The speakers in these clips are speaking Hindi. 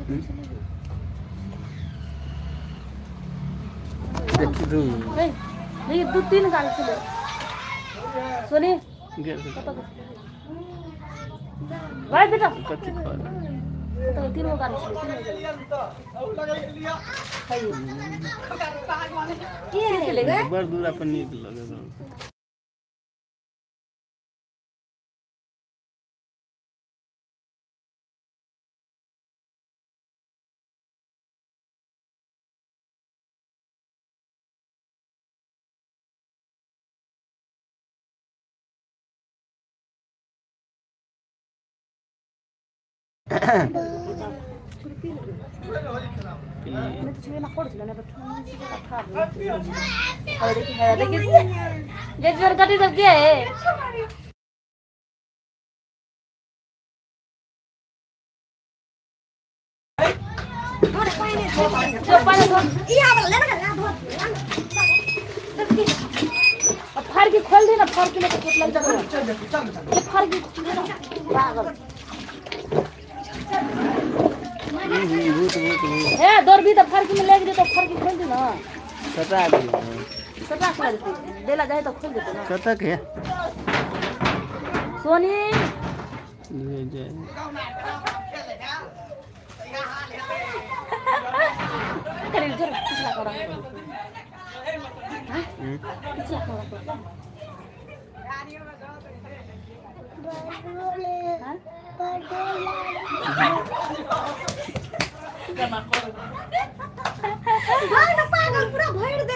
नहीं 2-3 गाड़ी चले सोनी भाई बेटा तो 3 गाड़ी चले बड़ दूर अपन नीक लगे गड्डी सब क्या है फाड़ के खोल देना फाड़ के लेकर लग जाएगा फाड़ के है दौड़ भी तो फर्क में लेके तो फर्क खोल दे ना सटा कर दे देला जाए तो खोल देते ना शतक है सोनी ले जाए करे जरा पिछला करा पिछला करा पूरा भर दे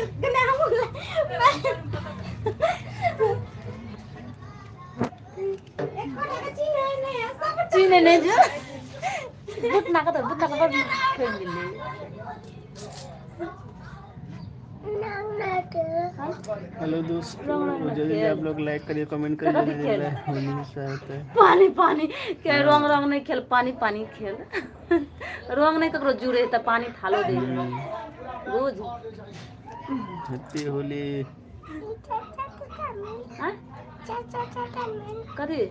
चीने नहीं जो बुटना का पर खेल मिले हेलो दोस्तों जल्दी आप लोग लाइक करिए कमेंट करिए पानी पानी के रंग रंग नहीं खेल पानी पानी खेल रंग नहीं ककरो जुड़े त पानी थालो दे रोज हैप्पी होली हां कदी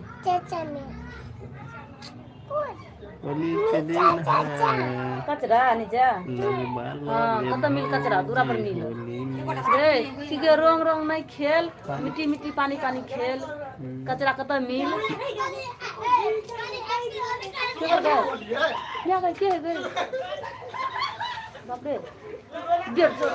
होली के दिन है कचरा नीचा हां कत मिल कचरा दूरा पर मिल रे ठीक है रंग रंग नहीं खेल मिट्टी मिट्टी पानी पानी खेल कचरा कत मिल क्या कर क्या कर के गे बाप रे गिर जो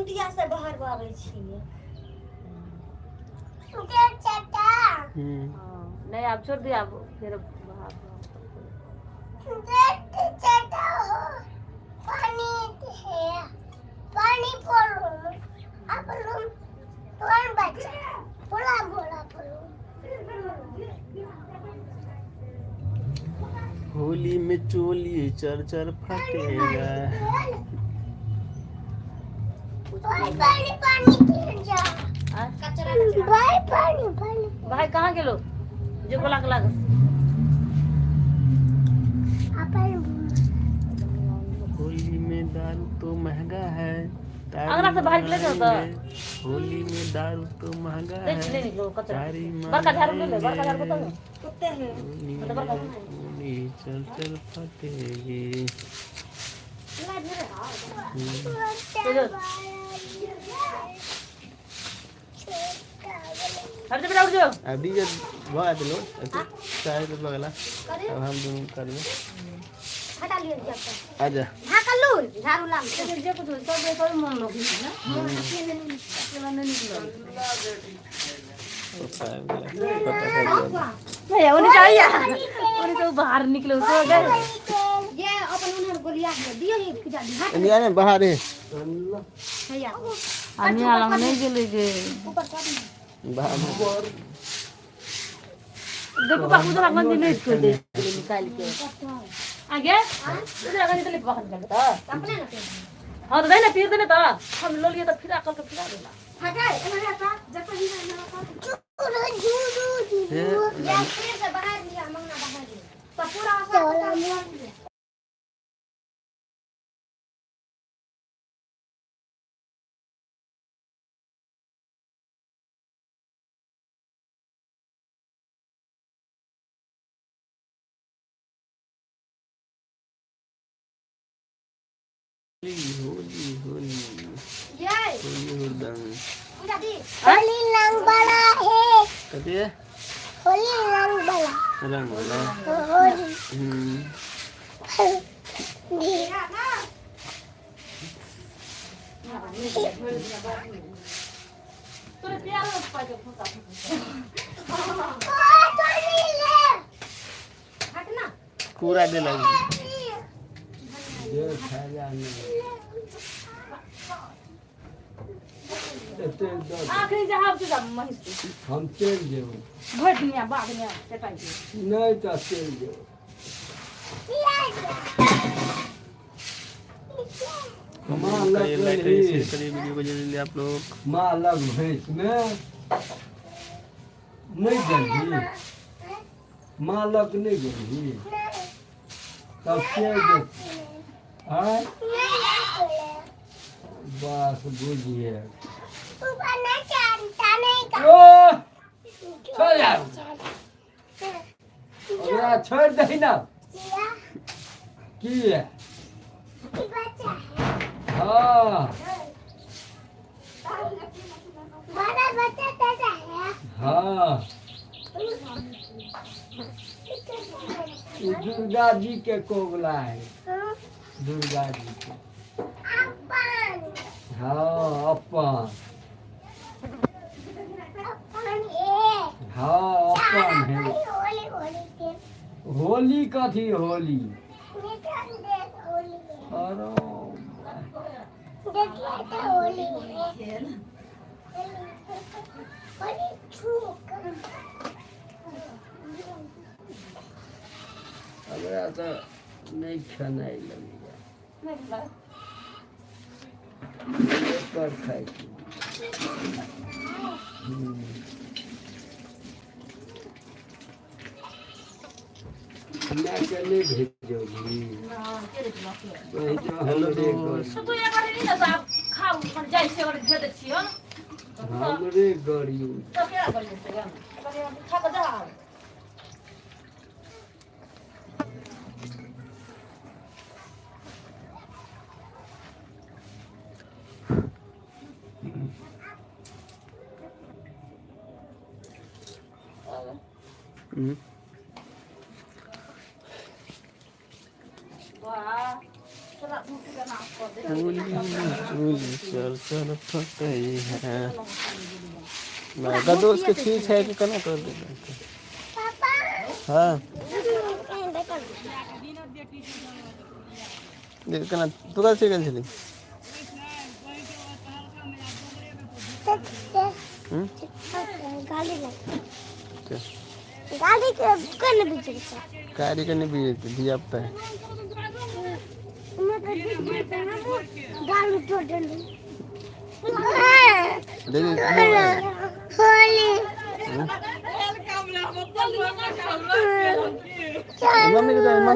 दिया से बाहर आवे छिए नहीं आप छोड़ दिया आप फिर बाहर पानी है पानी पोलो अब रूम कौन बच्चा बोला बोला बोलो होली में चोली चर चर फटेगा पानी पानी गिर जा भाई कहाँ गेलो जो बोला के लाग होली में दारू तो महंगा है, अगला से बाहर निकले जाओ तो होली में दारू तो महंगा देख ले है, निकलो कचरा तारी बड़का झाड़ू ले ले बड़का झाड़ू तो कुत्ते हैं होली में होली चल चल फटेगी। हट जा बेटा उठ जाओ अभी जब बात लो चाय तो लगला अब हम दोनों कर ले हटा लियो जब आजा हाँ कर लो झाड़ू लाम तो जे कुछ सब दे तो मन लोग ना अकेला नहीं निकलो पता है नहीं उन्हें चाहिए उन्हें तो बाहर निकलो तो गए ये अपन उन्हें गोलियां दियो ये खिजा दी हट इंडिया में बाहर है भैया आने वाला नहीं गेले जे ऊपर कर बाहर देखो बाबू तो लगन दिन नहीं छोड़ दे निकाल के आगे इधर आगे निकल बाहर निकल तो अपने ना हां तो देना फिर देना तो हम लो लिए तो फिर अकल के फिरा देना हटा इन्हें आता जब भी ना ये फिर से बाहर लिया मंगना बाहर तो पूरा आसा होली होली ये होली हुदन पूरा दी होली रंग बड़ा है कते होली रंग बड़ा होली तो प्यार हो पाए फुसा हटना पूरा दे लगी आखिरी जहां के महिष हम चल जेबो भटनिया बागनिया चटाई के नहीं तो चल जेबो माँ ये लग लाइक रही शेयर करिए वीडियो को जल्दी आप लोग माँ लग भैंस में नहीं गई माँ लग नहीं गई तब चल जे बस बुझिए चल यार ओकरा छोड़ दही ना की है हाँ हाँ दुर्गा जी के कोबला है दुर्गा जी के हाँ अपन हाँ अपन है होली कथी होली अरे हमरा तो नहीं खेनाई लगेगा पर खाई मैं के नहीं भेजोगी वही जो हमरे तो ये बारे नहीं ना साहब खाओ पर जाई से और दे देती हो हमरे गड़ियो तो क्या कर लेते हैं पर खा के जा होली चल चल फटई है लगा दोस्त के ठीक है कि कना कर दे हाँ देख कना तू का से गल छली गाड़ी करने भी गाड़ी करने भी दिया पता है गाड़ी तोड़ दे दे दे होली मम्मी को दे मम्मी